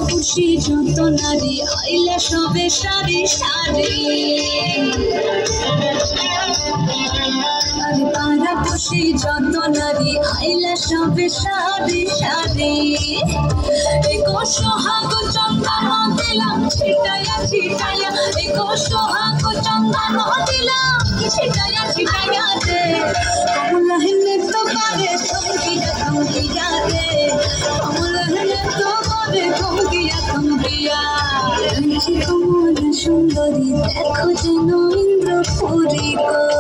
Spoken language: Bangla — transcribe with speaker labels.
Speaker 1: খুশি যত নারী আইলে সবে সারি সারি আরে পাড়া খুশি যত নারী আইলে সবে সারি সারি এগো সোহাগ চন্দন দিলাম ছিটাইয়া ছিটাইয়া এগো সোহাগ চন্দন দিলাম ছিটাইয়া ছিটাইয়া দে কমলা হেনে তো করে থমকিয়া থমকিয়া দে কমলা হেনে তো করে থমকিয়া থমকিয়া কমলা সুন্দরী দেখো যেন ইন্দ্রপুরী গো